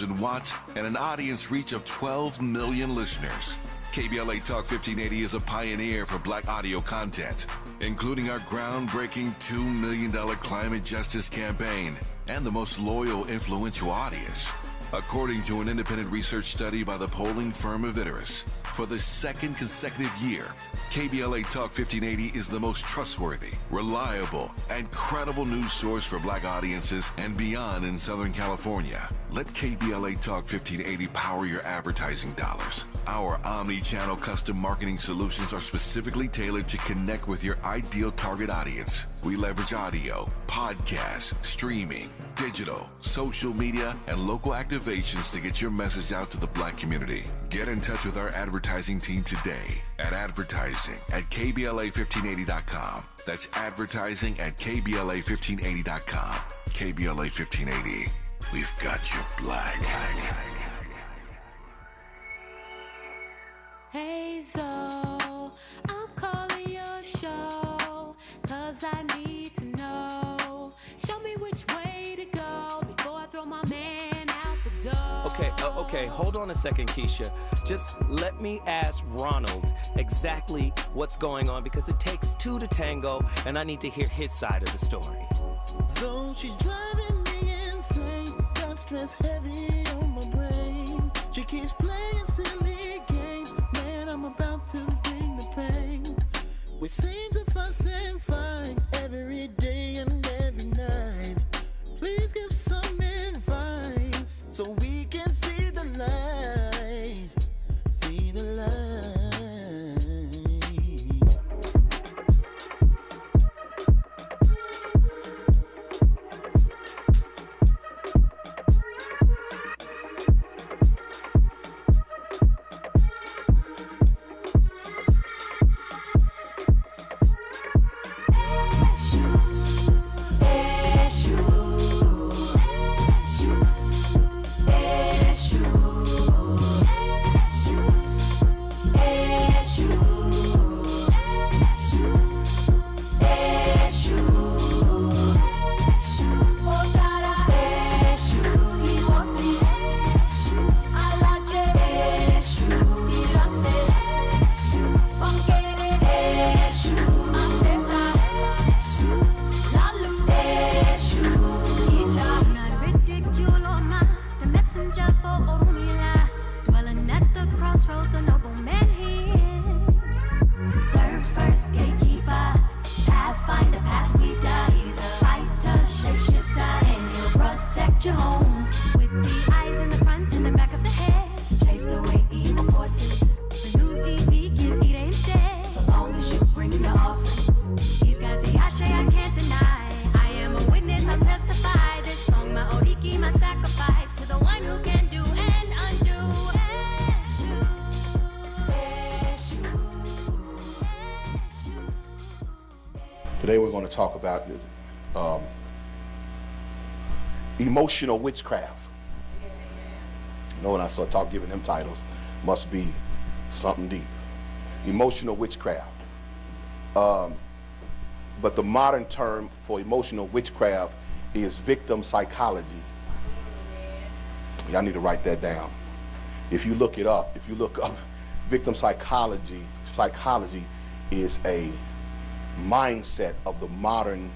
watts and an audience reach of 12 million listeners. KBLA Talk 1580 is a pioneer for Black audio content, including our groundbreaking $2 million climate justice campaign and the most loyal, influential audience. According to an independent research study by the polling firm Aviterus, for the second consecutive year, KBLA Talk 1580 is the most trustworthy, reliable, and credible news source for Black audiences and beyond in Southern California. Let KBLA Talk 1580 power your advertising dollars. Our omni-channel custom marketing solutions are specifically tailored to connect with your ideal target audience. We leverage audio, podcasts, streaming, digital, social media, and local activations to get your message out to the Black community. Get in touch with our advertising team today at advertising@KBLA1580.com. That's advertising at KBLA1580.com. KBLA 1580. We've got you Black. Hey Zoe, I'm calling your show, 'cause I need to know. Show me which way to go before I throw my man out the door. Okay, hold on a second, Keisha. Just let me ask Ronald exactly what's going on, because it takes two to tango, and I need to hear his side of the story. So she's driving me insane, got stress heavy on my brain. She keeps playing silly games, man, I'm about to bring the pain. We seem to fuss and fight every day and every night. Please give some advice so we can see the light, see the light. Today we're going to talk about emotional witchcraft. You know, when I start giving them titles, must be something deep. Emotional witchcraft. But the modern term for emotional witchcraft is victim psychology. Y'all need to write that down. If you look up victim psychology is a mindset of the modern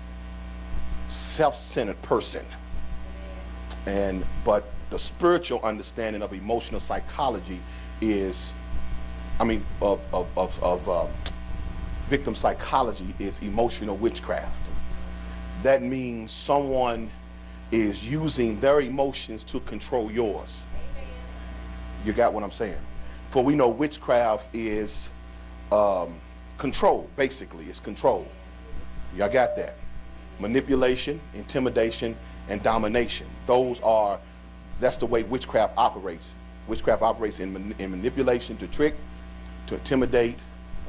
self-centered person. But the spiritual understanding of emotional psychology is, victim psychology is emotional witchcraft. That means someone is using their emotions to control yours. You got what I'm saying? For we know witchcraft is control, basically. It's control. Y'all got that? Manipulation, intimidation, and domination. That's the way witchcraft operates. Witchcraft operates in manipulation, to trick, to intimidate,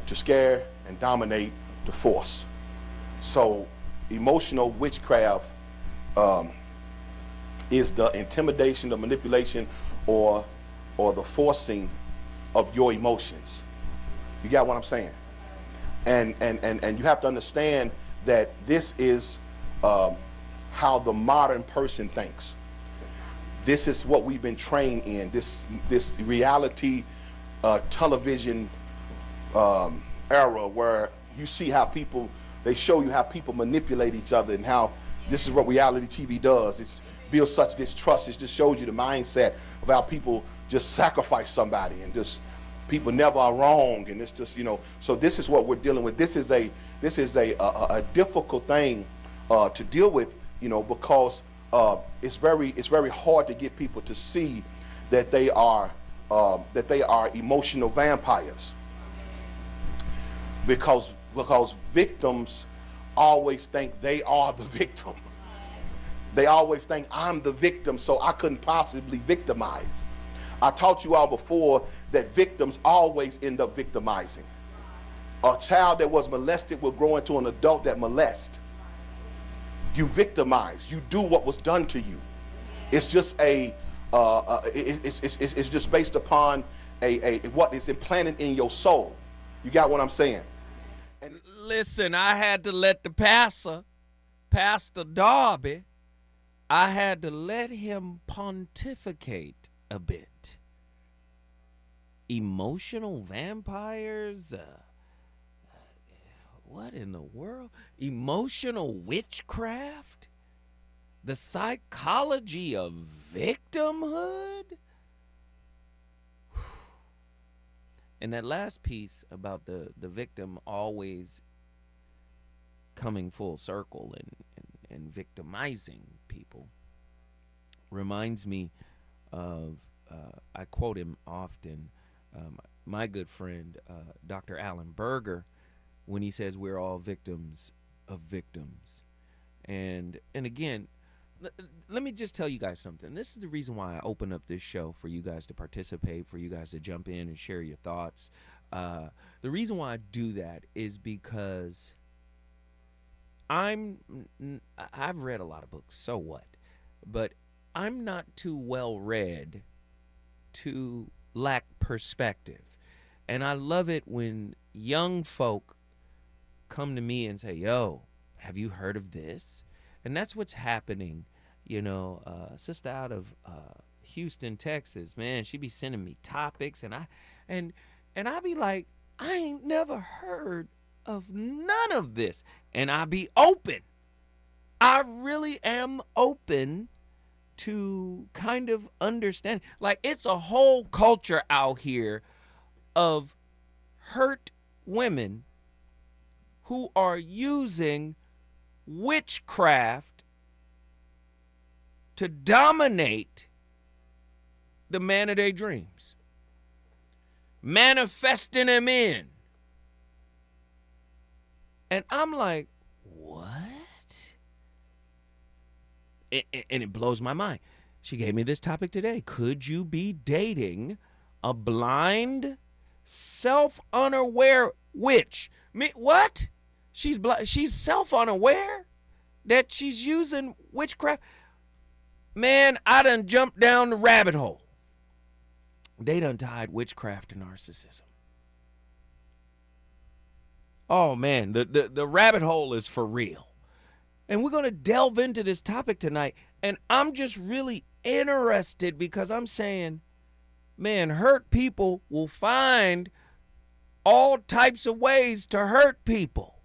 to scare, and dominate, to force. So emotional witchcraft is the intimidation, the manipulation, or the forcing of your emotions. You got what I'm saying? And you have to understand that this is how the modern person thinks. This is what we've been trained in, this reality television era, where you see how they show you how people manipulate each other, and how this is what reality TV does. It builds such distrust. It just shows you the mindset of how people just sacrifice somebody, and just people never are wrong, and it's just, so this is what we're dealing with. This is a difficult thing to deal with, because it's very hard to get people to see that they are emotional vampires, because victims always think they are the victim. They always think, I'm the victim, so I couldn't possibly victimize. I taught you all before that victims always end up victimizing. A child that was molested will grow into an adult that molests. You victimize. You do what was done to you. It's just it's just based upon what is implanted in your soul. You got what I'm saying? And listen, I had to let the Pastor Darby, I had to let him pontificate a bit. Emotional vampires? What in the world? Emotional witchcraft? The psychology of victimhood? And that last piece about the victim always coming full circle and victimizing people reminds me of, I quote him often, my good friend, Dr. Alan Berger, when he says we're all victims of victims. And again, let me just tell you guys something. This is the reason why I open up this show, for you guys to participate, for you guys to jump in and share your thoughts. The reason why I do that is because I've read a lot of books, so what? But I'm not too well read to lack perspective. And I love it when young folk come to me and say, yo, have you heard of this? And that's what's happening. Sister out of Houston, Texas, man, she be sending me topics, and I be like, I ain't never heard of none of this. And I be open. I really am open to kind of understand. Like, it's a whole culture out here of hurt women who are using witchcraft to dominate the man of their dreams, manifesting him in. And I'm like, what? And it blows my mind. She gave me this topic today. Could you be dating a blind, self-unaware witch? What? She's self-unaware that she's using witchcraft? Man, I done jumped down the rabbit hole. They done tied witchcraft to narcissism. Oh, man, the rabbit hole is for real. And we're going to delve into this topic tonight. And I'm just really interested because I'm saying, man, hurt people will find all types of ways to hurt people.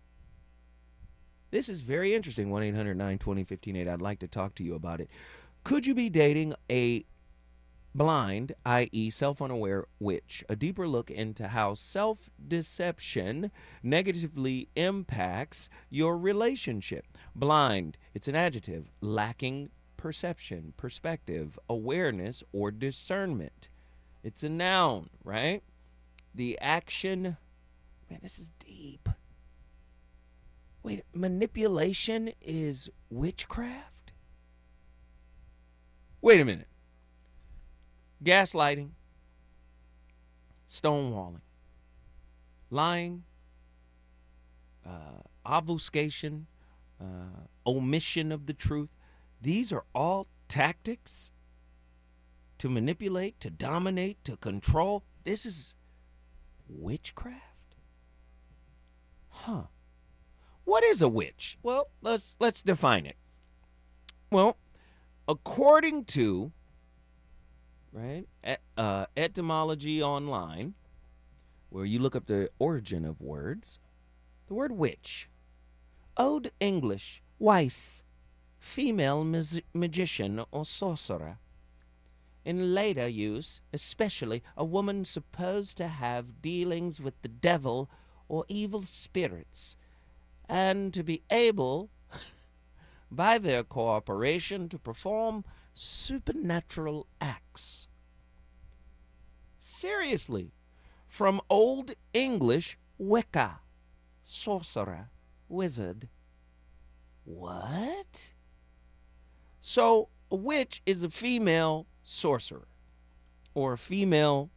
This is very interesting. 1-800-920-1580. I'd like to talk to you about it. Could you be dating a blind, i.e. self-unaware witch? A deeper look into how self-deception negatively impacts your relationship. Blind, it's an adjective, lacking perception, perspective, awareness, or discernment. It's a noun, right? The action, man, this is deep. Wait, manipulation is witchcraft? Wait a minute. Gaslighting, stonewalling, lying, obfuscation, omission of the truth. These are all tactics to manipulate, to dominate, to control. This is witchcraft? Huh. What is a witch? Well, let's define it. Well, according to right? Etymology online, where you look up the origin of words. The word witch, Old English, weiss, female magician or sorcerer. In later use, especially a woman supposed to have dealings with the devil or evil spirits, and to be able, by their cooperation, to perform supernatural acts. Seriously, from Old English, Wicca, sorcerer, wizard. What? So, a witch is a female sorcerer or a female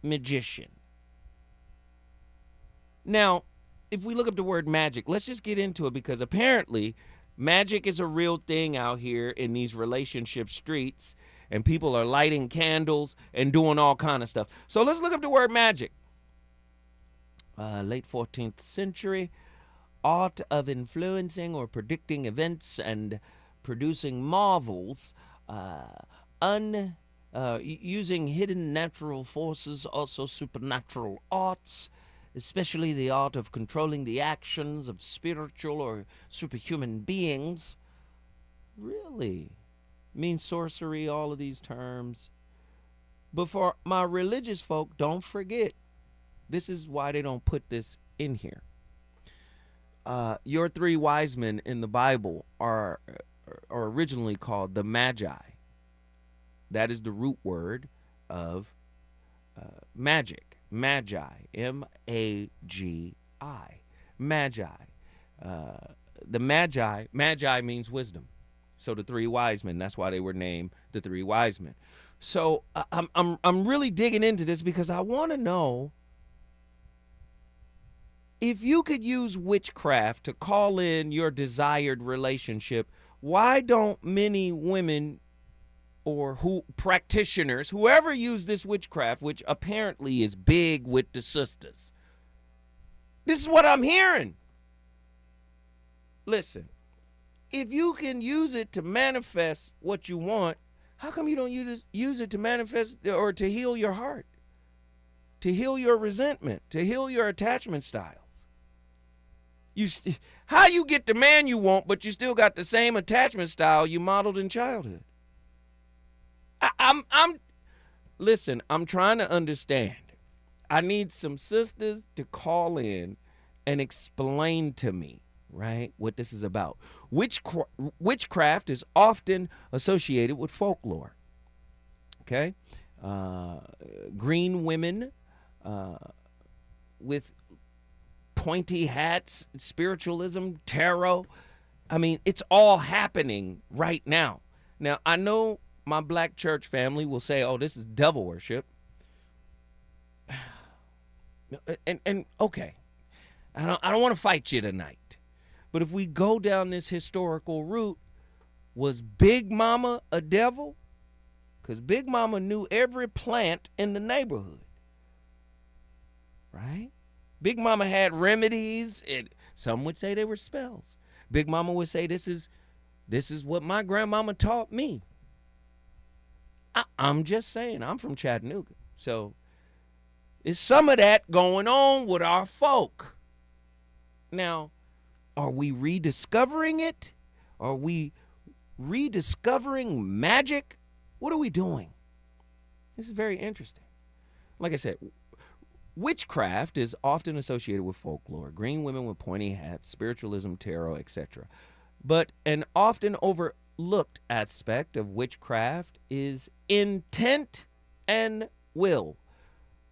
magician. Now, if we look up the word magic, let's just get into it, because apparently magic is a real thing out here in these relationship streets, and people are lighting candles and doing all kind of stuff. So let's look up the word magic. Late 14th century, art of influencing or predicting events and producing marvels, using hidden natural forces, also supernatural arts, especially the art of controlling the actions of spiritual or superhuman beings. Really? Means sorcery, all of these terms. But for my religious folk, don't forget, this is why they don't put this in here. Your three wise men in the Bible are originally called the Magi. That is the root word of magic. Magi, M-A-G-I. Magi. The Magi means wisdom. So the three wise men, that's why they were named the three wise men. So I'm really digging into this because I want to know, if you could use witchcraft to call in your desired relationship, why don't many women or practitioners, whoever use this witchcraft, which apparently is big with the sisters? This is what I'm hearing. Listen, if you can use it to manifest what you want, how come you don't use it to manifest or to heal your heart, to heal your resentment, to heal your attachment styles? How you get the man you want, but you still got the same attachment style you modeled in childhood? Listen, I'm trying to understand. I need some sisters to call in and explain to me, right, what this is about. Witchcraft is often associated with folklore. Okay? Green women with pointy hats, spiritualism, tarot. I mean, it's all happening right now. Now, I know my black church family will say, oh, this is devil worship. And okay, I don't want to fight you tonight. But if we go down this historical route, was Big Mama a devil? Because Big Mama knew every plant in the neighborhood. Right? Big Mama had remedies, and some would say they were spells. Big Mama would say, this is what my grandmama taught me. I'm just saying, I'm from Chattanooga. So there's some of that going on with our folk. Now, are we rediscovering it? Are we rediscovering magic? What are we doing? This is very interesting. Like I said, witchcraft is often associated with folklore, green women with pointy hats, spiritualism, tarot, etc. But an often overlooked aspect of witchcraft is intent and will.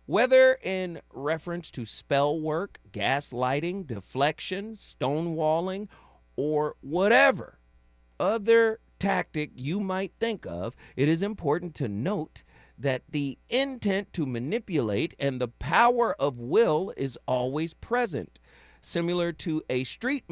Whether in reference to spell work, gaslighting, deflection, stonewalling, or whatever other tactic you might think of, it is important to note that the intent to manipulate and the power of will is always present. Similar to a street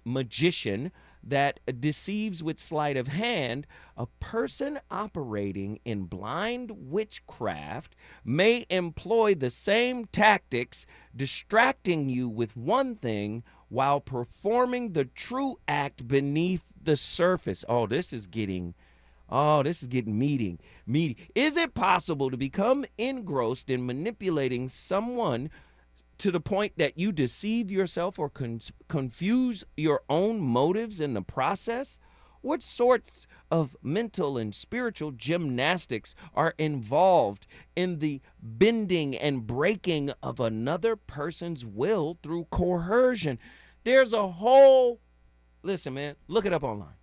magician that deceives with sleight of hand, a person operating in blind witchcraft may employ the same tactics, distracting you with one thing while performing the true act beneath the surface. Oh, this is getting Oh, this is getting meaty. Is it possible to become engrossed in manipulating someone to the point that you deceive yourself or confuse your own motives in the process? What sorts of mental and spiritual gymnastics are involved in the bending and breaking of another person's will through coercion? There's a whole, listen, man, look it up online.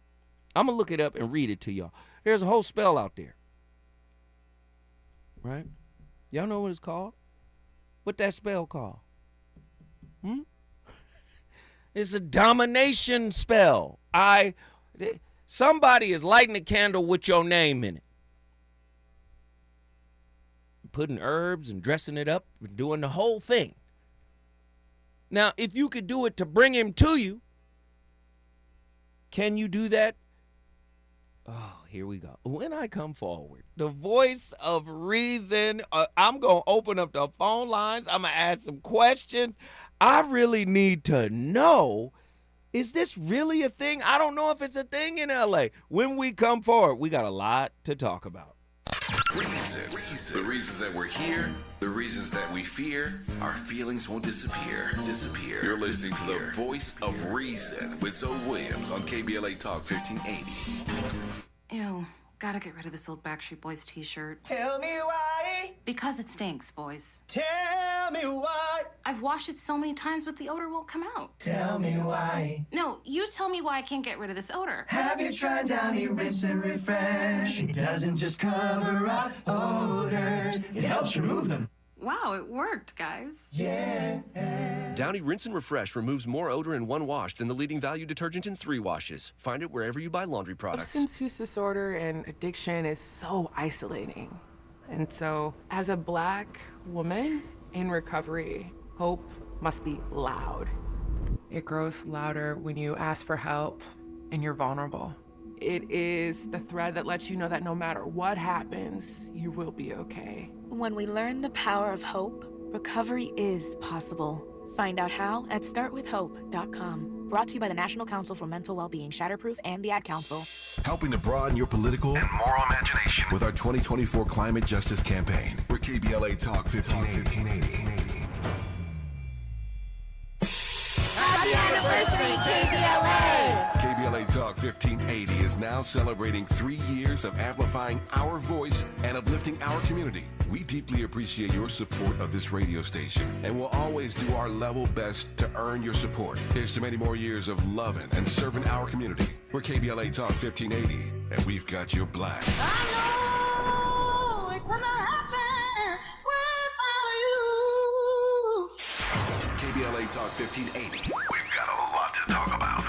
I'm going to look it up and read it to y'all. There's a whole spell out there. Right? Y'all know what it's called? What that spell called? It's a domination spell. Somebody is lighting a candle with your name in it. Putting herbs and dressing it up and doing the whole thing. Now, if you could do it to bring him to you, can you do that? Oh, here we go. When I come forward, the voice of reason, I'm going to open up the phone lines. I'm going to ask some questions. I really need to know, is this really a thing? I don't know if it's a thing in LA. When we come forward, we got a lot to talk about. Reasons. The reasons that we're here, the reasons that we fear, our feelings won't disappear. You're listening to the voice of reason with Zoe Williams on KBLA Talk 1580. Ew, gotta get rid of this old Backstreet Boys t-shirt. Tell me why. Because it stinks, boys. Tell me why. I've washed it so many times, but the odor won't come out. Tell me why. No, you tell me why I can't get rid of this odor. Have you tried Downy Rinse and Refresh? It doesn't just cover up odors, it helps remove them. Wow, it worked, guys. Yeah. Downy Rinse and Refresh removes more odor in one wash than the leading value detergent in 3 washes. Find it wherever you buy laundry products. Substance use disorder and addiction is so isolating. And so, as a Black woman in recovery, hope must be loud. It grows louder when you ask for help and you're vulnerable. It is the thread that lets you know that no matter what happens, you will be okay. When we learn the power of hope, recovery is possible. Find out how at startwithhope.com. Brought to you by the National Council for Mental Wellbeing, Shatterproof, and the Ad Council. Helping to broaden your political and moral imagination with our 2024 climate justice campaign. We're KBLA Talk 1580. Happy anniversary, KBLA! KBLA Talk 1580 is now celebrating 3 years of amplifying our voice and uplifting our community. We deeply appreciate your support of this radio station and will always do our level best to earn your support. Here's to many more years of loving and serving our community. We're KBLA Talk 1580, and we've got your black. I know it's gonna happen without you. KBLA Talk 1580. We've got a lot to talk about.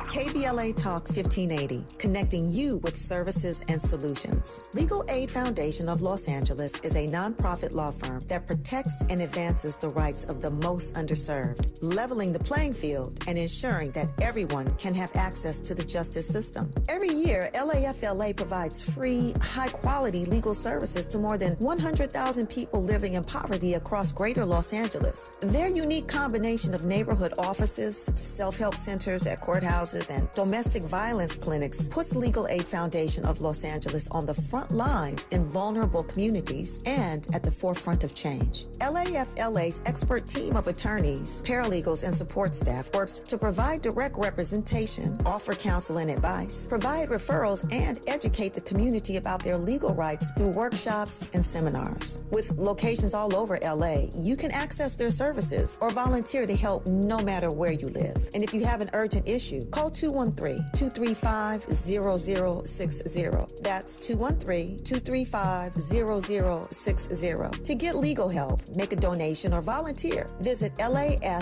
KBLA Talk 1580, connecting you with services and solutions. Legal Aid Foundation of Los Angeles is a nonprofit law firm that protects and advances the rights of the most underserved, leveling the playing field and ensuring that everyone can have access to the justice system. Every year, LAFLA provides free, high-quality legal services to more than 100,000 people living in poverty across greater Los Angeles. Their unique combination of neighborhood offices, self-help centers at courthouses, and domestic violence clinics puts Legal Aid Foundation of Los Angeles on the front lines in vulnerable communities and at the forefront of change. LAFLA's expert team of attorneys, paralegals, and support staff works to provide direct representation, offer counsel and advice, provide referrals, and educate the community about their legal rights through workshops and seminars. With locations all over LA, you can access their services or volunteer to help no matter where you live. And if you have an urgent issue, call 213-235-0060. That's 213-235-0060. To get legal help, make a donation, or volunteer, visit lafla.org.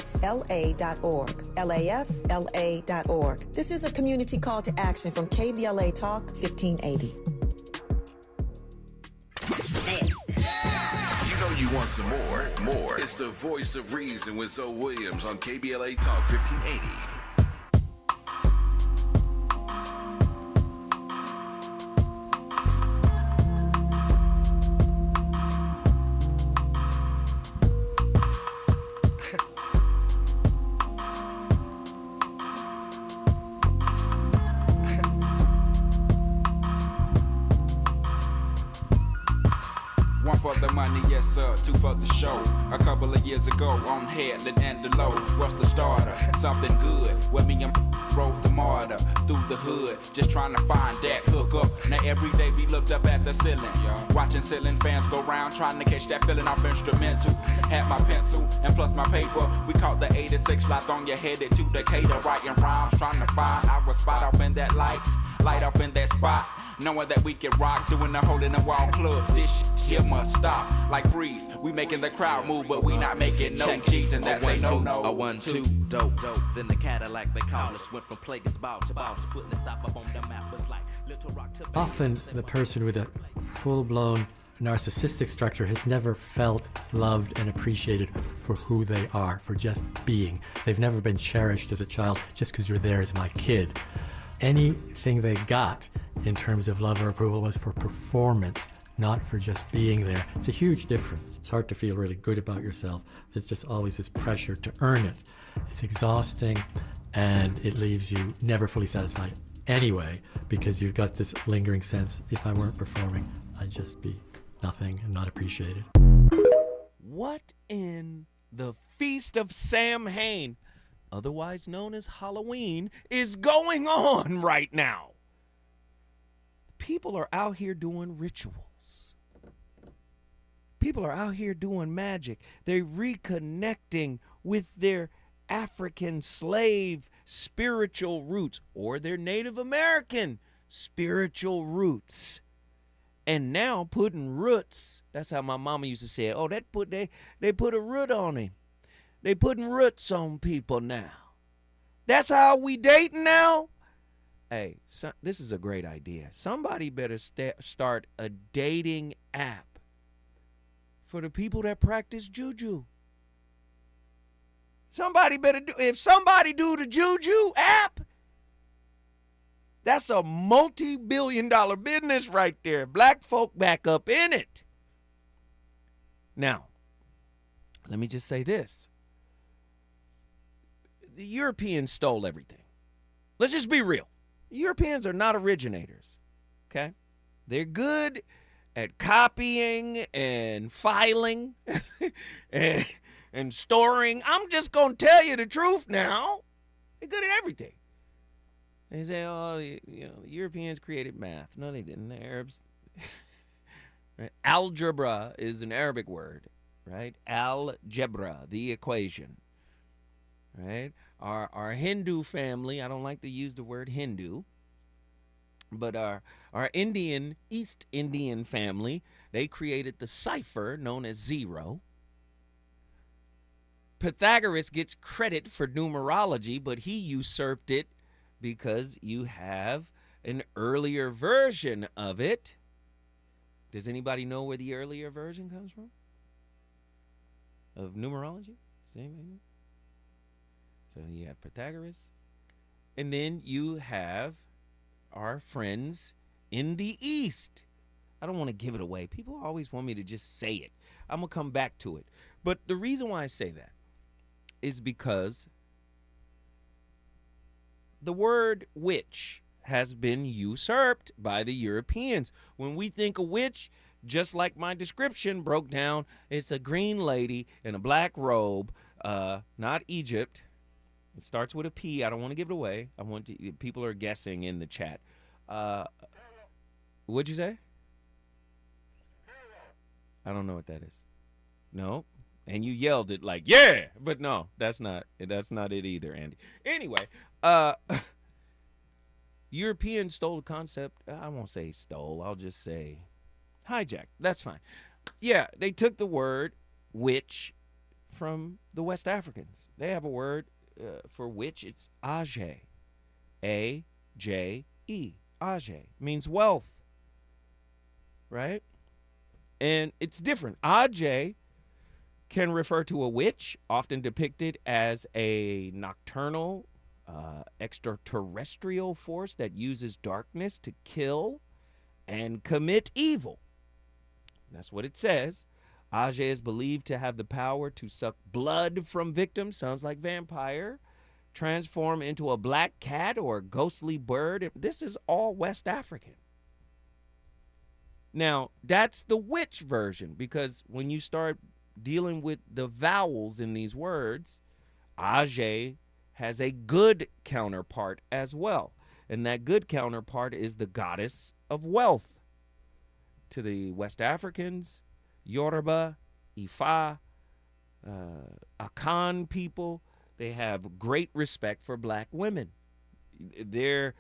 lafla.org. This is a community call to action from KBLA Talk 1580. You know you want some more. It's the voice of reason with Zoe Williams on KBLA Talk 1580. One for the money, yes sir, two for the show. A couple of years ago, on Headland and the low, what's the starter? Something good, where me and drove the martyr through the hood, just trying to find that hook up. Now every day we looked up at the ceiling, watching ceiling fans go round, trying to catch that feeling off instrumental. Had my pencil and plus my paper, we caught the 86 flight on your headed to Decatur, writing rhymes, trying to find our spot off in that light off in that spot. Knowing that we can rock, doing the hole in the wall clubs. This shit must stop, like freeze. We making the crowd move, but we not making no G's, and that's a no-no. A 1-2, dope. In the Cadillac they call us. Went from Players ball to boss, putting us up on the map. Was like Little Rock to Often the person with a full-blown narcissistic structure has never felt loved and appreciated for who they are, for just being. They've never been cherished as a child just because you're there as my kid. Anything they got in terms of love or approval was for performance, not for just being there. It's a huge difference. It's hard to feel really good about yourself. There's just always this pressure to earn it. It's exhausting, and it leaves you never fully satisfied anyway, because you've got this lingering sense, if I weren't performing, I'd just be nothing and not appreciated. What in the Feast of Samhain, otherwise known as Halloween, is going on right now? People are out here doing rituals. People are out here doing magic. They're reconnecting with their African slave spiritual roots or their Native American spiritual roots. And now putting roots, that's how my mama used to say it. Oh, they put a root on him. They putting roots on people now. That's how we dating now? Hey, this is a great idea. Somebody better start a dating app for the people that practice juju. Somebody better if somebody do the juju app, that's a multi-billion-dollar business right there. Black folk back up in it. Now, let me just say this. The Europeans stole everything. Let's just be real. Europeans are not originators, okay? They're good at copying and filing and storing. I'm just going to tell you the truth now. They're good at everything. They say, oh, the Europeans created math. No, they didn't. The Arabs. Right? Algebra is an Arabic word, right? Algebra, the equation, right? Our Hindu family, I don't like to use the word Hindu, but our East Indian family, they created the cipher known as zero. Pythagoras gets credit for numerology, but he usurped it because you have an earlier version of it. Does anybody know where the earlier version comes from? Of numerology? Does anybody know? So you have Pythagoras, and then you have our friends in the East. I don't want to give it away. People always want me to just say it. I'm going to come back to it. But the reason why I say that is because the word witch has been usurped by the Europeans. When we think of witch, just like my description broke down, it's a green lady in a black robe, not Egypt. It starts with a P. I don't want to give it away. People are guessing in the chat. What'd you say? I don't know what that is. No. And you yelled it like, yeah, but no, that's not it either, Andy. Anyway, Europeans stole the concept. I won't say stole. I'll just say hijacked. That's fine. Yeah, they took the word witch from the West Africans. They have a word for witch. It's Age. A-J-E. Age means wealth. Right? And it's different. Age can refer to a witch, often depicted as a nocturnal, extraterrestrial force that uses darkness to kill and commit evil. That's what it says. Age is believed to have the power to suck blood from victims, sounds like vampire, transform into a black cat or a ghostly bird. This is all West African. Now, that's the witch version, because when you start dealing with the vowels in these words, Age has a good counterpart as well. And that good counterpart is the goddess of wealth. To the West Africans, Yoruba, Ifa, Akan people, they have great respect for black women. Their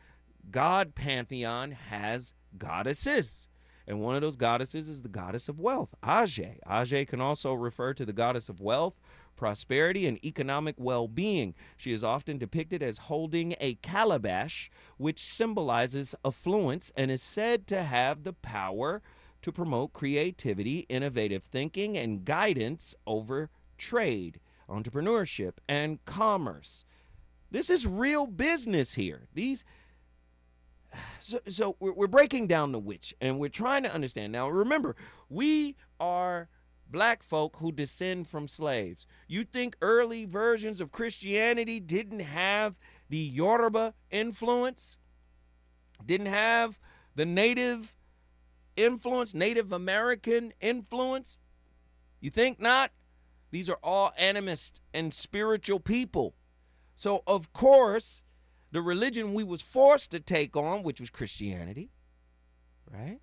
god pantheon has goddesses. And one of those goddesses is the goddess of wealth, Age. Age can also refer to the goddess of wealth, prosperity, and economic well-being. She is often depicted as holding a calabash, which symbolizes affluence and is said to have the power to promote creativity, innovative thinking, and guidance over trade, entrepreneurship, and commerce. This is real business here. So we're breaking down the witch, and we're trying to understand. Now, remember, we are black folk who descend from slaves. You think early versions of Christianity didn't have the Yoruba influence? Didn't have the native influence, Native American influence? You think not? These are all animist and spiritual people. So, of course, the religion we was forced to take on, which was Christianity, right?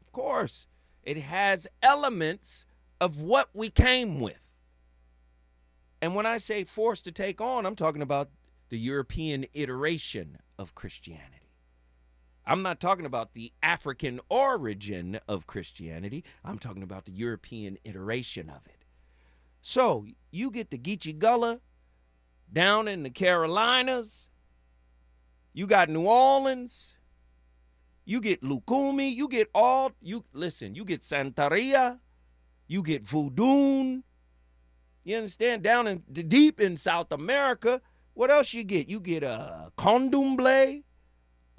Of course, it has elements of what we came with. And when I say forced to take on, I'm talking about the European iteration of Christianity. I'm not talking about the African origin of Christianity. I'm talking about the European iteration of it. So you get the Geechee Gullah down in the Carolinas. You got New Orleans. You get Lukumi. You get you get Santeria. You get Voodoo. You understand? Down in deep in South America, what else you get? You get Condomble.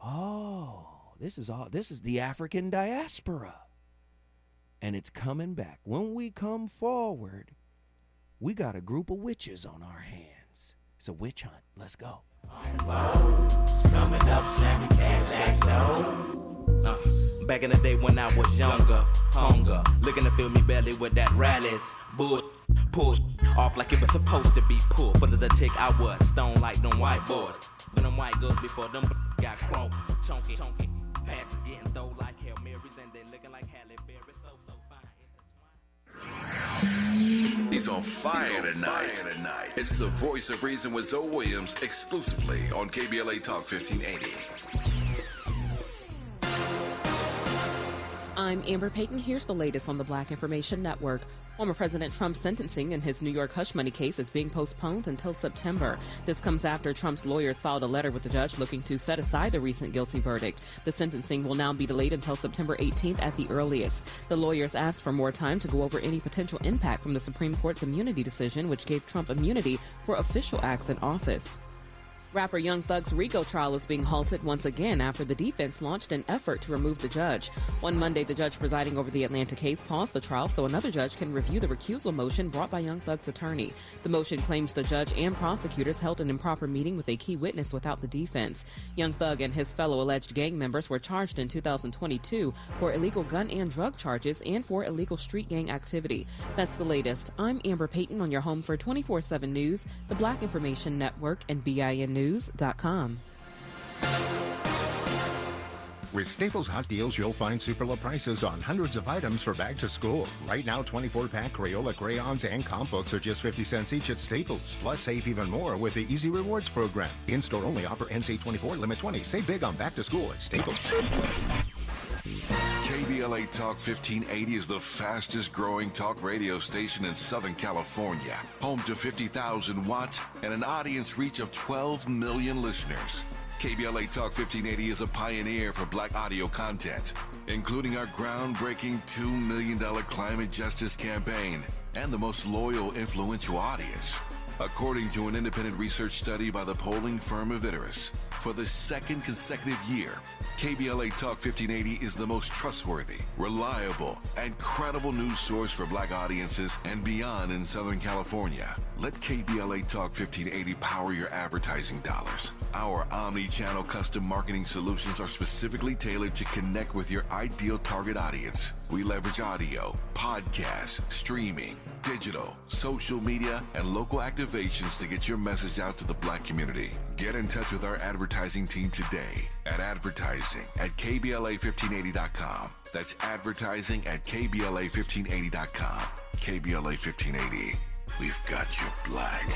Oh, this is the African diaspora. And it's coming back. When we come forward, we got a group of witches on our hands. It's a witch hunt. Let's go. Coming up, slamming back door. Back in the day when I was younger, hunger, looking to fill me belly with that rallies, bull, push off like it was supposed to be pulled. For the tick, I was stone like them white boys. When them white girls before them got chrome, chunky, passes getting thrown like Hail Marys, and they looking like Halle Berry, so fine. He's on fire tonight. It's the voice of reason with Zoe Williams, exclusively on KBLA Talk 1580. I'm Amber Payton. Here's the latest on the Black Information Network. Former President Trump's sentencing in his New York hush money case is being postponed until September. This comes after Trump's lawyers filed a letter with the judge looking to set aside the recent guilty verdict. The sentencing will now be delayed until September 18th at the earliest. The lawyers asked for more time to go over any potential impact from the Supreme Court's immunity decision, which gave Trump immunity for official acts in office. Rapper Young Thug's RICO trial is being halted once again after the defense launched an effort to remove the judge. One Monday, the judge presiding over the Atlanta case paused the trial so another judge can review the recusal motion brought by Young Thug's attorney. The motion claims the judge and prosecutors held an improper meeting with a key witness without the defense. Young Thug and his fellow alleged gang members were charged in 2022 for illegal gun and drug charges and for illegal street gang activity. That's the latest. I'm Amber Payton on your home for 24/7 News, the Black Information Network, and BINnews.com. With Staples Hot Deals, you'll find super low prices on hundreds of items for back to school. Right now, 24-pack Crayola crayons and comp books are just 50 cents each at Staples. Plus, save even more with the Easy Rewards program. In-store only offer NC 24, limit 20. Save big on back to school at Staples. KBLA Talk 1580 is the fastest growing talk radio station in Southern California. Home to 50,000 watts and an audience reach of 12 million listeners. KBLA Talk 1580 is a pioneer for black audio content, including our groundbreaking $2 million climate justice campaign and the most loyal, influential audience. According to an independent research study by the polling firm Aviterus, For the second consecutive year, KBLA Talk 1580 is the most trustworthy, reliable, and credible news source for Black audiences and beyond in Southern California. Let KBLA Talk 1580 power your advertising dollars. Our omni-channel custom marketing solutions are specifically tailored to connect with your ideal target audience. We leverage audio, podcasts, streaming, digital, social media, and local activations to get your message out to the Black community. Get in touch with our advertising team today at advertising@KBLA1580.com. That's advertising at KBLA1580.com. KBLA 1580. We've got you Black.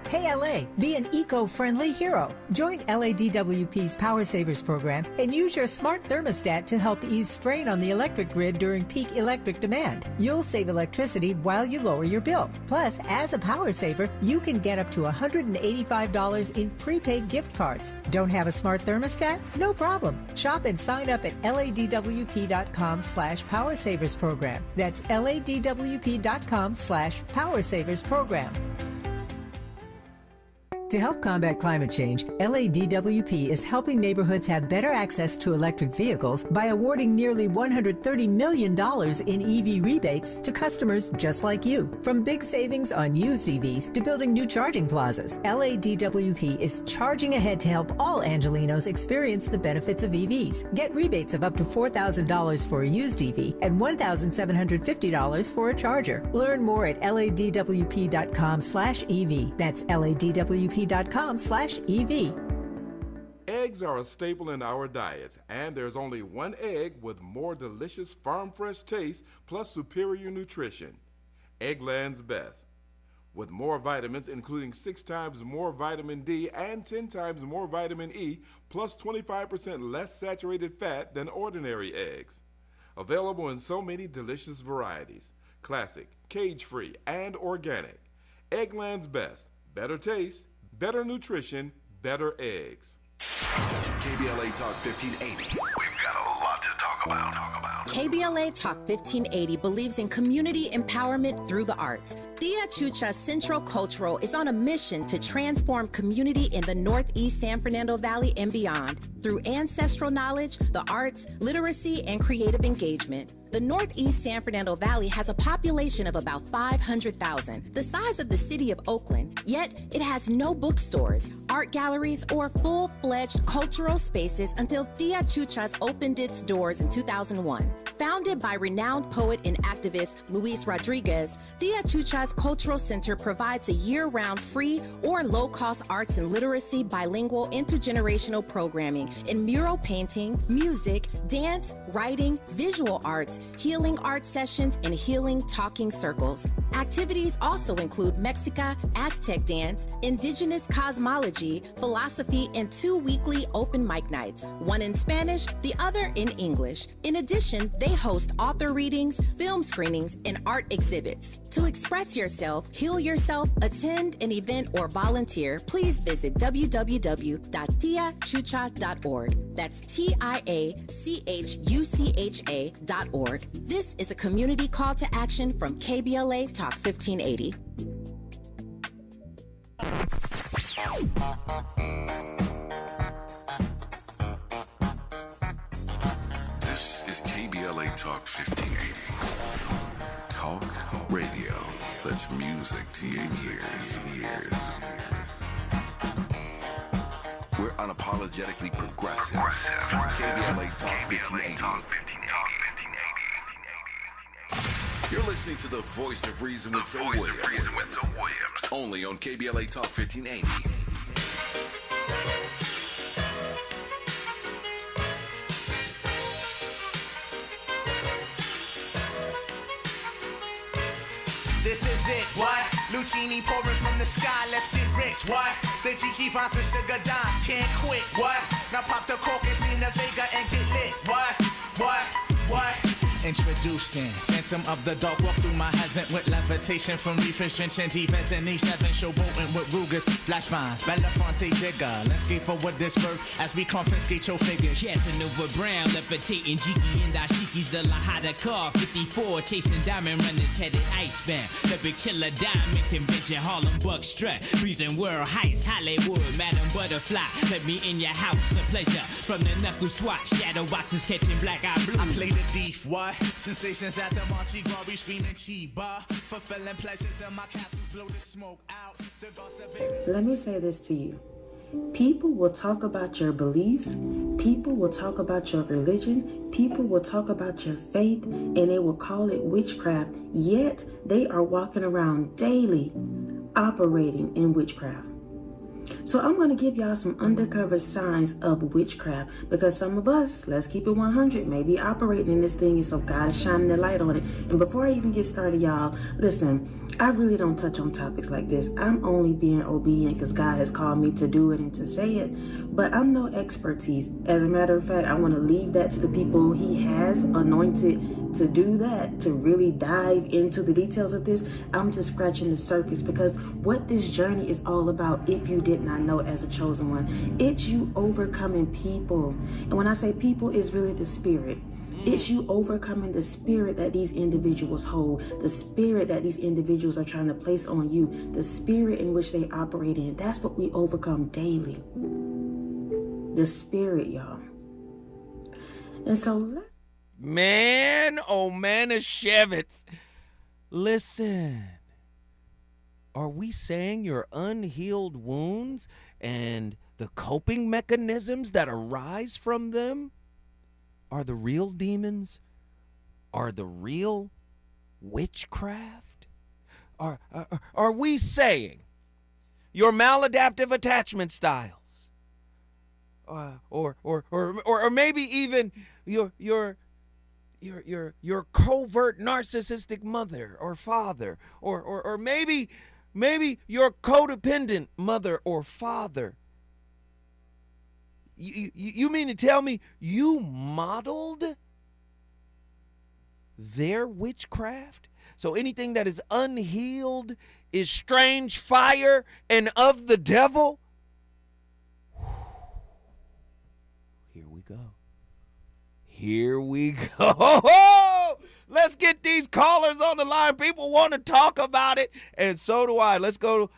Hey LA, be an eco-friendly hero. Join LADWP's Power Savers program and use your smart thermostat to help ease strain on the electric grid during peak electric demand. You'll save electricity while you lower your bill. Plus, as a power saver, you can get up to $185 in prepaid gift cards. Don't have a smart thermostat? No problem. Shop and sign up at LADWP.com/Power Savers program. That's LADWP.com/Power Savers program. To help combat climate change, LADWP is helping neighborhoods have better access to electric vehicles by awarding nearly $130 million in EV rebates to customers just like you. From big savings on used EVs to building new charging plazas, LADWP is charging ahead to help all Angelenos experience the benefits of EVs. Get rebates of up to $4,000 for a used EV and $1,750 for a charger. Learn more at LADWP.com/EV. That's LADWP.com/EV. Eggs are a staple in our diets, and there's only one egg with more delicious farm fresh taste plus superior nutrition. Eggland's Best. With more vitamins, including 6 times more vitamin D and 10 times more vitamin E, plus 25% less saturated fat than ordinary eggs. Available in so many delicious varieties: classic, cage-free, and organic. Eggland's Best. Better taste, better nutrition, better eggs. KBLA Talk 1580. We've got a lot to talk about. KBLA Talk 1580 believes in community empowerment through the arts. Tia Chucha Central Cultural is on a mission to transform community in the Northeast San Fernando Valley and beyond through ancestral knowledge, the arts, literacy, and creative engagement. The Northeast San Fernando Valley has a population of about 500,000, the size of the city of Oakland, yet it has no bookstores, art galleries, or full-fledged cultural spaces until Tia Chuchas opened its doors in 2001. Founded by renowned poet and activist Luis Rodriguez, Tia Chuchas Cultural Center provides a year-round free or low-cost arts and literacy bilingual intergenerational programming in mural painting, music, dance, writing, visual arts, healing art sessions, and healing talking circles. Activities also include Mexica, Aztec dance, indigenous cosmology, philosophy, and 2 weekly open mic nights, one in Spanish, the other in English. In addition, they host author readings, film screenings, and art exhibits. To express yourself, heal yourself, attend an event, or volunteer, please visit www.tiachucha.org. That's TIACHUCHA.org. This is a community call to action from KBLA Talk 1580. This is KBLA Talk 1580. Talk radio. That's music to your ears. We're unapologetically progressive. KBLA Talk 1580. You're listening to the voice of reason with Zoe Williams. Only on KBLA Talk 1580. This is it, what? Lucini pouring from the sky, let's get rich, what? The Jiki finds the sugar dimes, can't quit, what? Now pop the crocus in the Vega and get lit, what? Introducing Phantom of the Dark, walk through my heaven with levitation from reefers, drenching defense in each 7, showboating with Rugers, flash vines, Belafonte digger. Let's skate forward this birth as we confiscate your figures. Casanova Brown, levitating Jiki and Dashiki's the Lahada car, 54, chasing diamond runners headed icebound. The big chiller diamond convention, Harlem Buck strut, breezing world heights, Hollywood, Madam Butterfly. Let me in your house, a pleasure. From the knuckle swatch, shadow boxes catching black eye blue. I play the thief, what? Sensations at the Monte Gras, we screaming Chiba. Fulfilling pleasures in my castles, blow the smoke out. The gods of Vegas. Let me say this to you. People will talk about your beliefs. People will talk about your religion. People will talk about your faith, and they will call it witchcraft. Yet they are walking around daily operating in witchcraft. So I'm going to give y'all some undercover signs of witchcraft, because some of us, let's keep it 100, may be operating in this thing, and so God is shining the light on it. And before I even get started, y'all, listen, I really don't touch on topics like this. I'm only being obedient because God has called me to do it and to say it, but I'm no expertise. As a matter of fact, I want to leave that to the people He has anointed to do that, to really dive into the details of this. I'm just scratching the surface, because what this journey is all about, if you did not know as a chosen one, it's you overcoming people. And when I say people, it's really the spirit. It's you overcoming the spirit that these individuals hold, the spirit that these individuals are trying to place on you, the spirit in which they operate in. That's what we overcome daily. The spirit, y'all. And so let's... Man, oh Manischewitz, listen. Are we saying your unhealed wounds and the coping mechanisms that arise from them are the real demons? Are the real witchcraft? Are we saying your maladaptive attachment styles, or maybe even your covert narcissistic mother or father, or maybe your codependent mother or father? You mean to tell me you modeled their witchcraft? So anything that is unhealed is strange fire and of the devil? Here we go. Here we go. Let's get these callers on the line. People want to talk about it, and so do I. Let's go to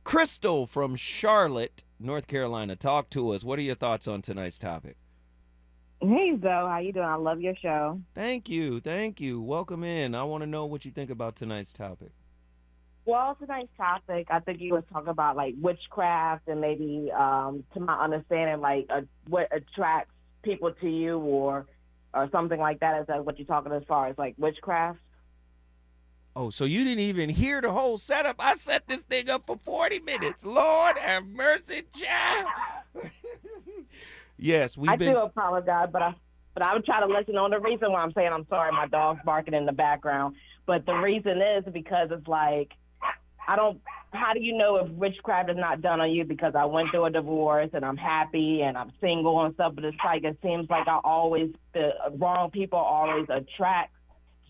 Crystal from Charlotte, North Carolina. Talk to us. What are your thoughts on tonight's topic? Hey, Zoe. How you doing? I love your show. Thank you. Thank you. Welcome in. I want to know what you think about tonight's topic. Well, tonight's topic, I think you were talking about, like, witchcraft and maybe, to my understanding, like, what attracts people to you or something like that. Is that what you're talking as far as, like, witchcraft? Oh, so you didn't even hear the whole setup? I set this thing up for 40 minutes. Lord have mercy, child. Yes, I do apologize, but I would try to listen on the reason why I'm saying I'm sorry. My dog's barking in the background. But the reason is because it's like, how do you know if witchcraft is not done on you? Because I went through a divorce and I'm happy and I'm single and stuff, but it's like, it seems like the wrong people always attract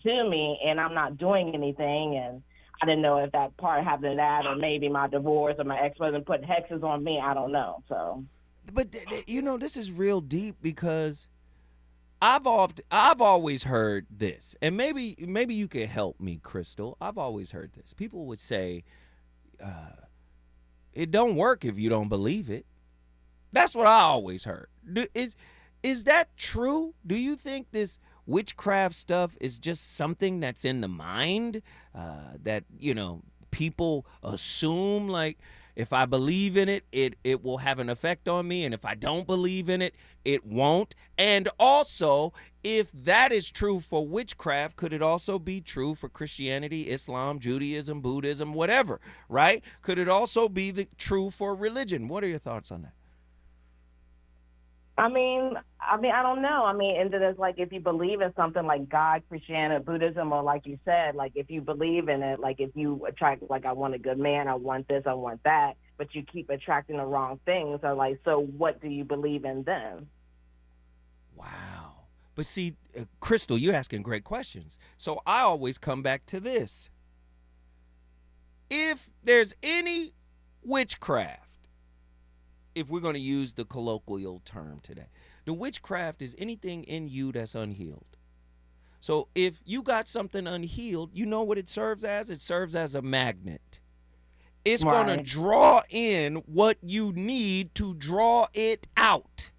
to me and I'm not doing anything. And I didn't know if that part happened to that, or maybe my divorce or my ex-husband put hexes on me. I don't know. So, but this is real deep, because I've always heard this, and maybe you can help me, Crystal. I've always heard this. People would say, it don't work if you don't believe it. That's what I always heard. Is that true? Do you think this witchcraft stuff is just something that's in the mind, that, people assume, like, if I believe in it, it will have an effect on me, and if I don't believe in it, it won't? And also, if that is true for witchcraft, could it also be true for Christianity, Islam, Judaism, Buddhism, whatever, right? Could it also be true for religion? What are your thoughts on that? I mean, I don't know. And it's like, if you believe in something like God, Christianity, Buddhism, or like you said, like, if you believe in it, like, if you attract, like, I want a good man, I want this, I want that, but you keep attracting the wrong things, or like, so what do you believe in then? Wow. But see, Crystal, you're asking great questions. So I always come back to this. If there's any witchcraft, if we're going to use the colloquial term today, the witchcraft is anything in you that's unhealed. So if you got something unhealed, you know what it serves as? It serves as a magnet. It's going to draw in what you need to draw it out.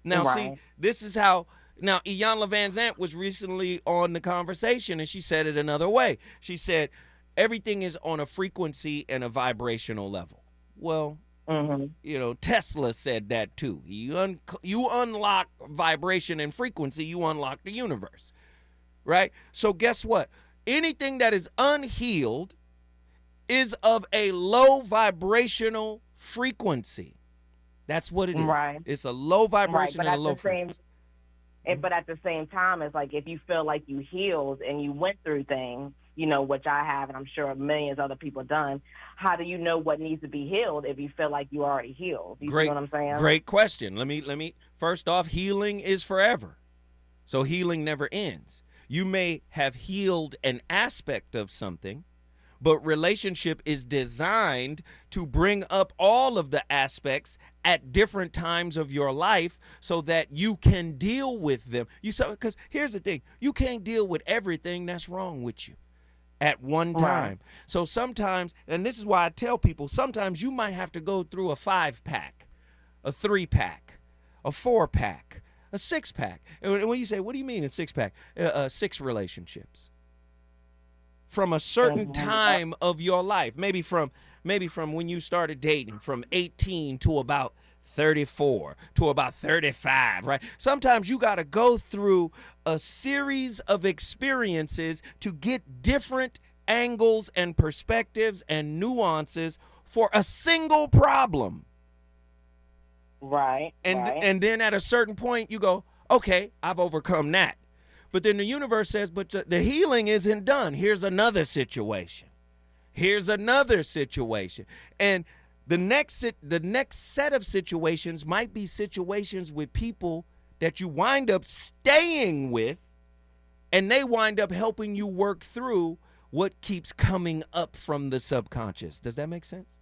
Now, see, this is how, now, Iyanla Vanzant was recently on the conversation, and she said it another way. She said, everything is on a frequency and a vibrational level. Well, you know, Tesla said that too. You unlock vibration and frequency, you unlock the universe, right? So guess what? Anything that is unhealed is of a low vibrational frequency. That's what it is. Right. It's a low vibration and a low frequency. But at the same time, it's like if you feel like you healed and you went through things, you know, which I have, and I'm sure millions of other people done, how do you know what needs to be healed if you feel like you already healed? You see what I'm saying? Great question. Let me first off, healing is forever. So healing never ends. You may have healed an aspect of something, but relationship is designed to bring up all of the aspects at different times of your life so that you can deal with them. Because here's the thing, you can't deal with everything that's wrong with you at one time. So sometimes, and this is why I tell people, sometimes you might have to go through a 5-pack, a 3-pack, a 4-pack, a 6-pack. And when you say, what do you mean a 6-pack? 6 relationships. From a certain time of your life, maybe from when you started dating, from 18 to about 34 to about 35, right? Sometimes you got to go through a series of experiences to get different angles and perspectives and nuances for a single problem. Right. And then at a certain point you go, okay, I've overcome that. But then the universe says, but the healing isn't done. Here's another situation. Here's another situation. And the next set of situations might be situations with people that you wind up staying with, and they wind up helping you work through what keeps coming up from the subconscious. Does that make sense?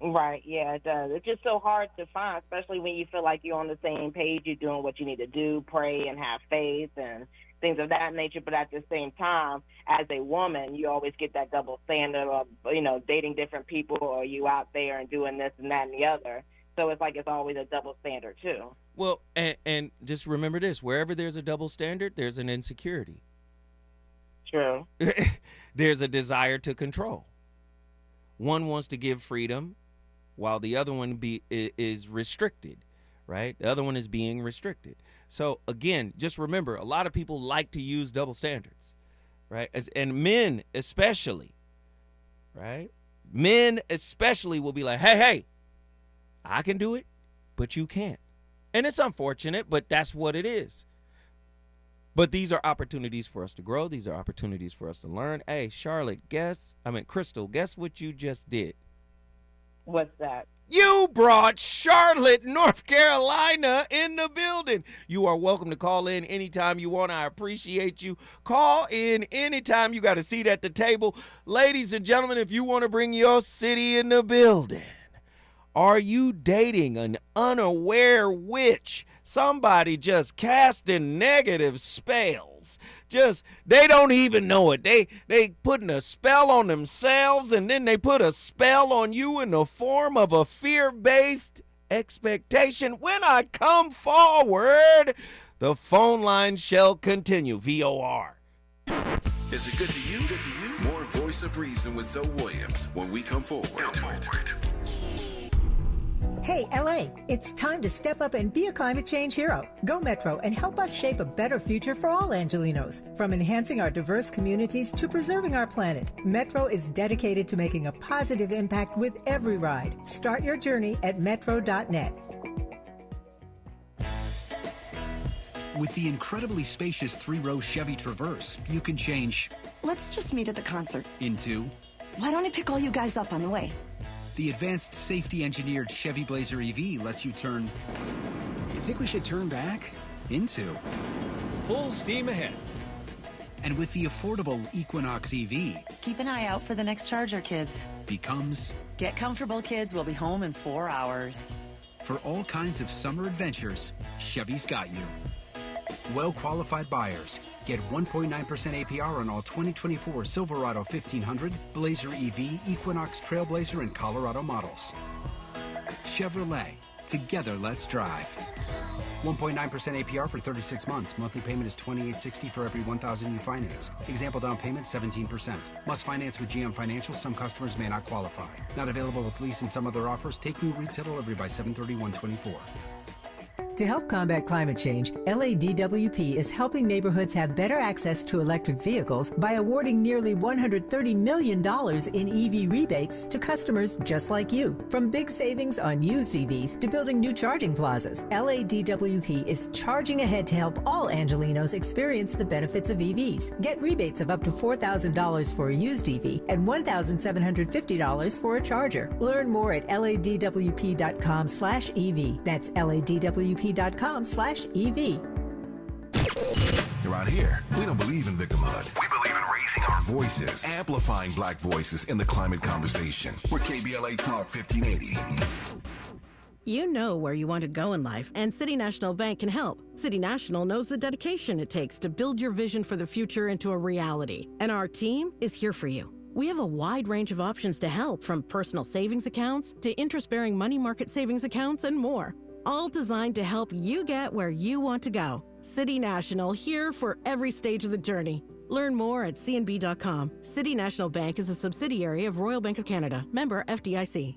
Right, yeah, it does. It's just so hard to find, especially when you feel like you're on the same page, you're doing what you need to do, pray and have faith and things of that nature. But at the same time, as a woman, you always get that double standard of, you know, dating different people, or you out there and doing this and that and the other. So it's like it's always a double standard too. Well, and just remember this, wherever there's a double standard, there's an insecurity. True. There's a desire to control. One wants to give freedom, while the other one is restricted, right? The other one is being restricted. So again, just remember, a lot of people like to use double standards, right? And men especially, right? Men especially will be like, hey, I can do it, but you can't. And it's unfortunate, but that's what it is. But these are opportunities for us to grow. These are opportunities for us to learn. Hey, Crystal, guess what you just did? What's that? You brought Charlotte, North Carolina in the building. You are welcome to call in anytime you want. I appreciate you. Call in anytime. You got a seat at the table. Ladies and gentlemen, if you want to bring your city in the building, are you dating an unaware witch? Somebody just casting negative spells. They don't even know it. They putting a spell on themselves, and then they put a spell on you in the form of a fear-based expectation. When I come forward, the phone line shall continue. VOR. Is it good to you? More Voice of Reason with Zoe Williams when we come forward. Hey, LA, it's time to step up and be a climate change hero. Go Metro and help us shape a better future for all Angelinos. From enhancing our diverse communities to preserving our planet, Metro is dedicated to making a positive impact with every ride. Start your journey at metro.net. With the incredibly spacious 3-row Chevy Traverse, you can change... Let's just meet at the concert. ...into... Why don't I pick all you guys up on the way? The advanced safety-engineered Chevy Blazer EV lets you turn... You think we should turn back? into full steam ahead. And with the affordable Equinox EV, keep an eye out for the next Charger, kids. becomes Get comfortable, kids. We'll be home in 4 hours. for all kinds of summer adventures, Chevy's got you. Well-qualified buyers get 1.9% APR on all 2024 Silverado 1500, Blazer EV, Equinox Trailblazer, and Colorado models. Chevrolet. Together, let's drive. 1.9% APR for 36 months. Monthly payment is $28.60 for every $1,000 you finance. Example down payment 17%. Must finance with GM Financial. Some customers may not qualify. Not available with lease and some other offers. Take new retail delivery by 7/31/24. To help combat climate change, LADWP is helping neighborhoods have better access to electric vehicles by awarding nearly $130 million in EV rebates to customers just like you. From big savings on used EVs to building new charging plazas, LADWP is charging ahead to help all Angelinos experience the benefits of EVs. Get rebates of up to $4,000 for a used EV and $1,750 for a charger. Learn more at ladwp.com/EV. That's ladwp.com/EV. Around here, we don't believe in victimhood. We believe in raising our voices, amplifying black voices in the climate conversation. We're KBLA Talk 1580. You know where you want to go in life, and City National Bank can help. City National knows the dedication it takes to build your vision for the future into a reality, and our team is here for you. We have a wide range of options to help, from personal savings accounts to interest-bearing money market savings accounts and more. All designed to help you get where you want to go. City National, here for every stage of the journey. Learn more at cnb.com. City National Bank is a subsidiary of Royal Bank of Canada. Member FDIC.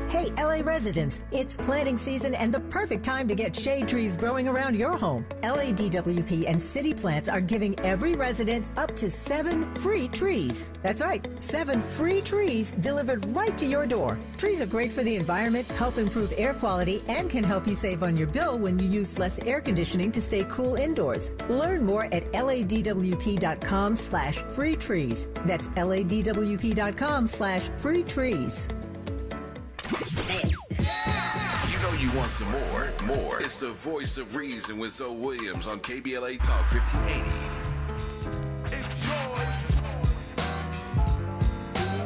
Hey, LA residents, it's planting season and the perfect time to get shade trees growing around your home. LADWP and City Plants are giving every resident up to 7 free trees. That's right, 7 free trees delivered right to your door. Trees are great for the environment, help improve air quality, and can help you save on your bill when you use less air conditioning to stay cool indoors. Learn more at ladwp.com/free trees. That's ladwp.com/free trees. You know you want some more. It's the voice of reason with Zoe Williams on KBLA Talk 1580.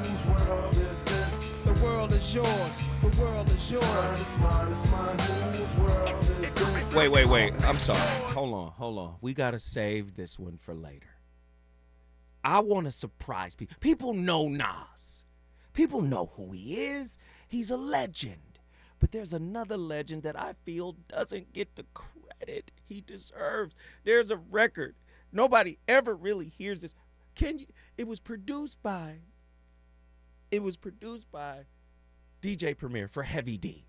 Whose world is this? The world is yours. The world is yours. It's mine. Whose world is this? Wait. I'm sorry. Hold on. We got to save this one for later. I want to surprise people. People know Nas. People know who he is. He's a legend. But there's another legend that I feel doesn't get the credit he deserves. There's a record. Nobody ever really hears this. It was produced by DJ Premier for Heavy D.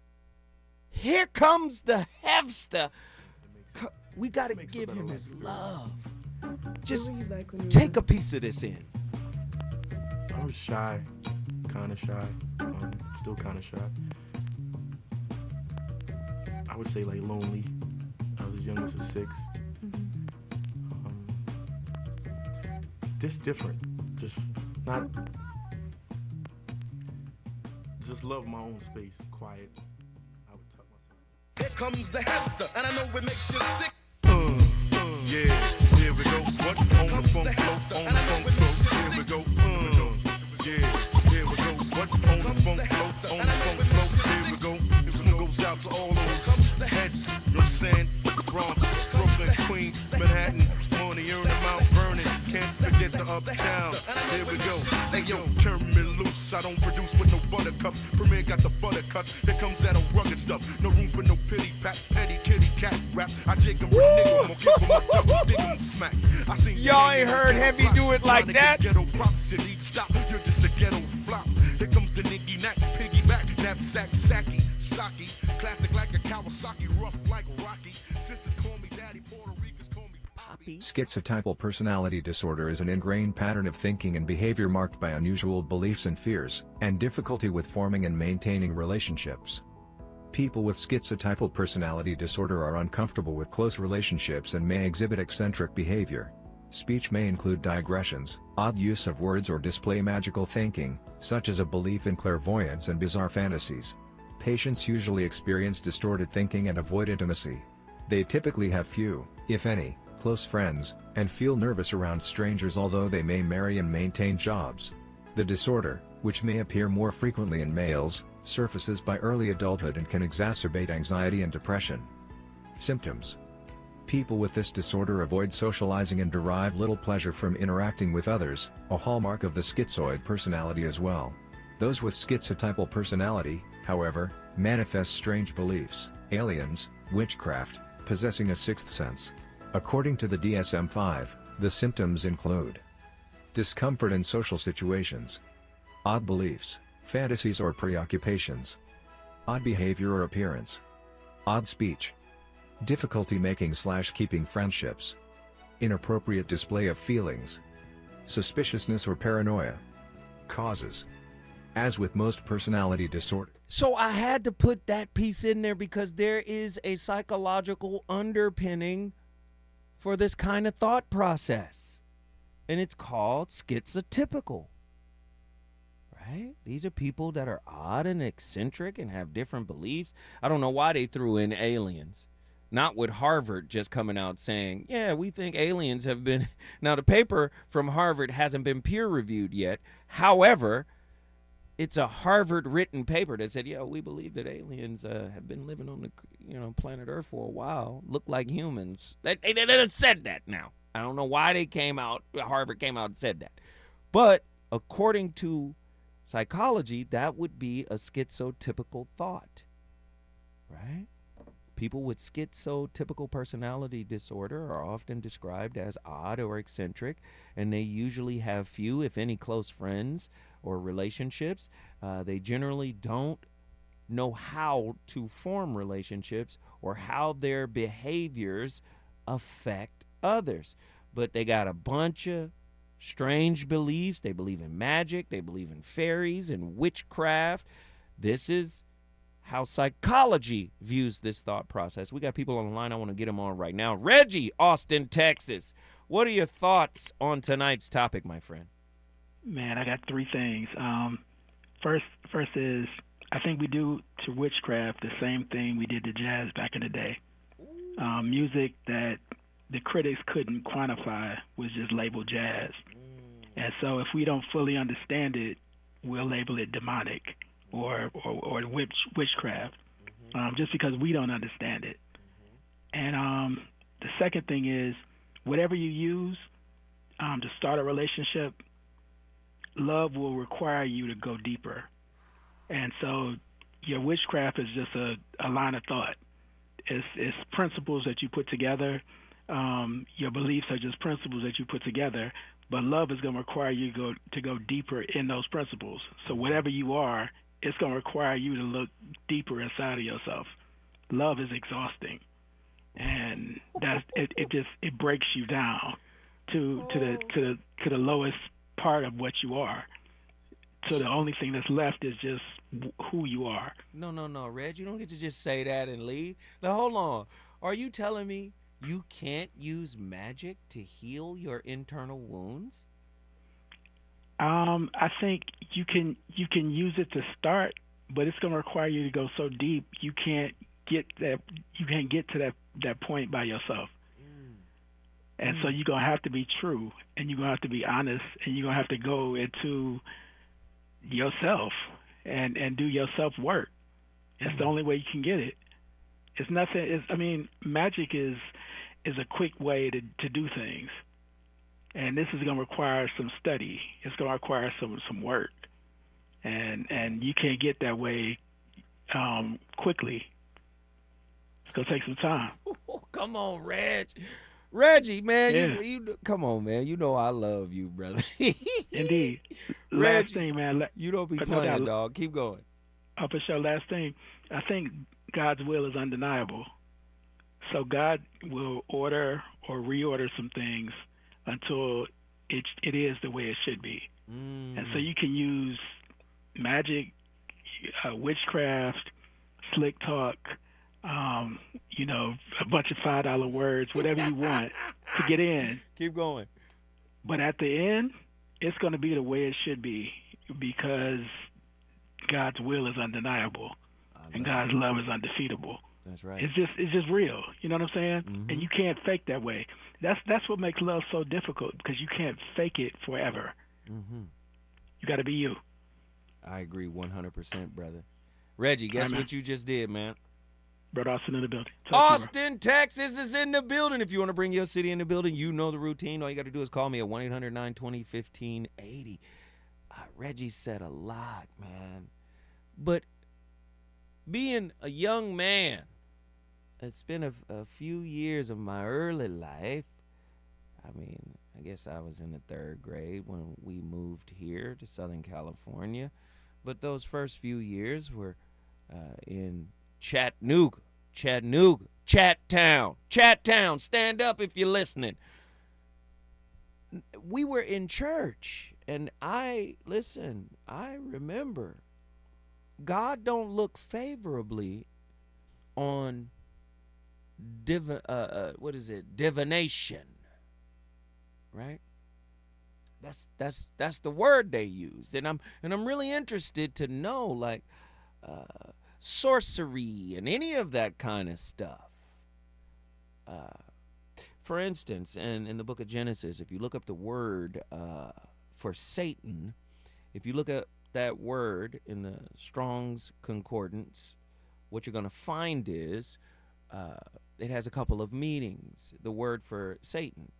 Here comes the Hefster. We got to give him his love. Just take a piece of this in. I was shy, kind of shy, still kind of shy. I would say like lonely. I was as young as 6. Just different. Just love my own space, quiet. I would tuck myself. Here comes the hamster, and I know it makes you sick. Yeah, here we go. What on the funk flow? On the funk flow. Here we go. Yeah, here we go. What on the funk flow? On the funk flow. Here we go. This one goes out to all those heads. You know what I'm saying? Bronx, Brooklyn, Queens, Manhattan, money earning Mount Vernon. Can't forget the uptown. Here we go. Hey yo, turn me loose. I don't produce with no buttercups. Premier got the buttercuts. Here comes that old rugged stuff. No room for no pity pat, petty kitty cat rap. I jig him, nigga, I'm gonna give him a double, dig him, smack. I seen y'all ain't heard Heavy do it like that. Ghetto props, you need stop. You're just a ghetto flop. Here comes the niggy knack, piggyback, knapsack, sacky, sake, classic like a Kawasaki, rough like Rocky. Sisters call me daddy, Puerto Ricans call me Poppy. Schizotypal personality disorder is an ingrained pattern of thinking and behavior marked by unusual beliefs and fears, and difficulty with forming and maintaining relationships. People with schizotypal personality disorder are uncomfortable with close relationships and may exhibit eccentric behavior. Speech may include digressions, odd use of words, or display magical thinking, such as a belief in clairvoyance and bizarre fantasies. Patients usually experience distorted thinking and avoid intimacy. They typically have few, if any, close friends, and feel nervous around strangers although they may marry and maintain jobs. The disorder, which may appear more frequently in males, surfaces by early adulthood and can exacerbate anxiety and depression. Symptoms. People with this disorder avoid socializing and derive little pleasure from interacting with others, a hallmark of the schizoid personality as well. Those with schizotypal personality, however, manifest strange beliefs, aliens, witchcraft, possessing a sixth sense. According to the DSM-5, the symptoms include discomfort in social situations, odd beliefs, fantasies or preoccupations, odd behavior or appearance, odd speech, difficulty making/keeping friendships, inappropriate display of feelings, suspiciousness or paranoia. Causes. As with most personality disorder. So I had to put that piece in there because there is a psychological underpinning for this kind of thought process. And it's called schizotypical. Right? These are people that are odd and eccentric and have different beliefs. I don't know why they threw in aliens. Not with Harvard just coming out saying, yeah, we think aliens have been. Now, the paper from Harvard hasn't been peer reviewed yet. However, it's a Harvard written paper that said, yeah, we believe that aliens have been living on the planet Earth for a while, look like humans. They said that now. I don't know why Harvard came out and said that. But according to psychology, that would be a schizotypical thought, right? People with schizotypical personality disorder are often described as odd or eccentric, and they usually have few, if any, close friends or relationships. They generally don't know how to form relationships or how their behaviors affect others. But they got a bunch of strange beliefs. They believe in magic. They believe in fairies and witchcraft. This is how psychology views this thought process. We got people on the line. I want to get them on right now. Reggie, Austin, Texas. What are your thoughts on tonight's topic, my friend? Man, I got three things. First is I think we do to witchcraft the same thing we did to jazz back in the day. Music that the critics couldn't quantify was just labeled jazz. And so if we don't fully understand it, we'll label it demonic or witchcraft, just because we don't understand it. And the second thing is, whatever you use to start a relationship, love will require you to go deeper. And so your witchcraft is just a line of thought. It's principles that you put together. Your beliefs are just principles that you put together. But love is going to require you to go deeper in those principles. So whatever you are, it's going to require you to look deeper inside of yourself. Love is exhausting, and it breaks you down to the lowest part of what you are. So the only thing that's left is just who you are. No, Reg, you don't get to just say that and leave. Now hold on. Are you telling me you can't use magic to heal your internal wounds? I think you can use it to start, but it's going to require you to go so deep you can't get to that point by yourself. And so you're going to have to be true, and you're going to have to be honest, and you're going to have to go into yourself and do your self-work. It's the only way you can get it. It's nothing. Magic is a quick way to do things. And this is going to require some study. It's going to require some work. And you can't get that way quickly. It's going to take some time. Oh, come on, Reggie, man. Yeah. You come on, man. You know I love you, brother. Indeed. Reggie, last thing, man. You don't be playing, dog. Keep going. For sure. Last thing. I think God's will is undeniable. So God will order or reorder some things until it is the way it should be. And so you can use magic, witchcraft, slick talk, a bunch of $5 words, whatever you want to get in. Keep going. But at the end, it's going to be the way it should be, because God's will is undeniable and God's love is undefeatable. That's right. It's just real. You know what I'm saying? Mm-hmm. And you can't fake that way. That's what makes love so difficult, because you can't fake it forever. Mm-hmm. You got to be you. I agree 100%, brother. Reggie, guess what you just did, man? Brother Austin in the building. Austin, Texas is in the building. If you want to bring your city in the building, you know the routine. All you got to do is call me at 1-800-920-1580. Reggie said a lot, man. But being a young man, it's been a few years of my early life. I mean, I guess I was in the 3rd grade when we moved here to Southern California. But those first few years were in Chattanooga, Chat-Town, stand up if you're listening. We were in church, and I remember God don't look favorably on divination, right? That's the word they used, and I'm really interested to know, like, sorcery and any of that kind of stuff. For instance, in the book of Genesis, if you look up the word for Satan, if you look at that word in the Strong's Concordance, what you're going to find is it has a couple of meanings. The word for Satan,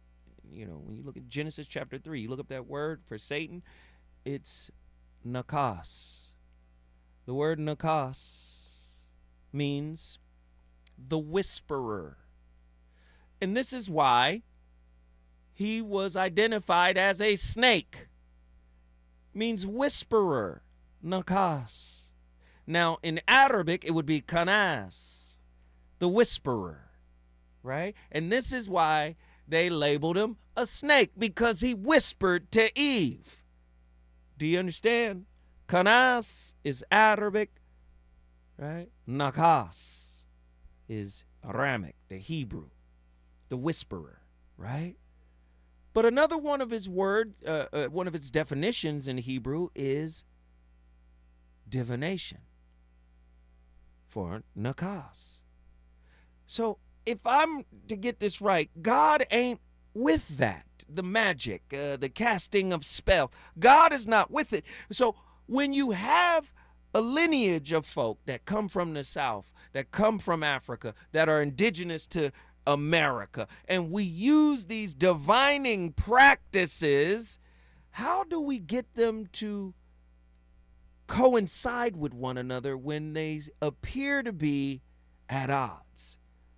you know, when you look at Genesis chapter 3, you look up that word for Satan, it's nakas. The word nakas means the whisperer. And this is why he was identified as a snake. Means whisperer, nakas. Now, in Arabic, it would be kanas, the whisperer, right? And this is why they labeled him a snake, because he whispered to Eve. Do you understand? Kanas is Arabic, right? Nakas is Aramic, the Hebrew, the whisperer, right? But another one of his words, one of its definitions in Hebrew is divination, for nakas. So if I'm to get this right, God ain't with that, the magic, the casting of spell. God is not with it. So when you have a lineage of folk that come from the South, that come from Africa, that are indigenous to America, and we use these divining practices, how do we get them to coincide with one another when they appear to be at odds?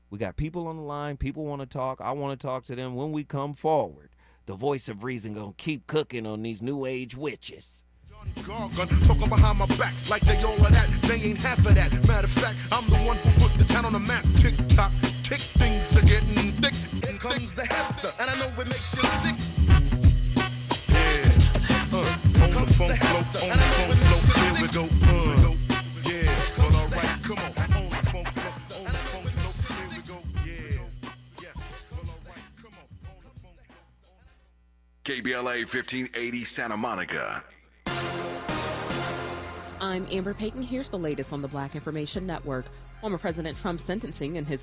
We got people on the line. People want to talk. I want to talk to them. When we come forward, the voice of reason gonna keep cooking on these new age witches. Gargun, talking behind my back like they all of that. They ain't half of that. Matter of fact, I'm the one who put the town on the map. Tick tock, tick, things are getting thick. In comes the hamster, and I know it makes you sick. Yeah, on the funk float, on the funk float. Here we go. Yeah, well, all right, come on. On the funk float, on the funk float. Here we go. Yeah, yes, well, all right, come on. On the funk float. KBLA 1580 Santa Monica. I'm Amber Payton. Here's the latest on the Black Information Network. Former President Trump's sentencing in his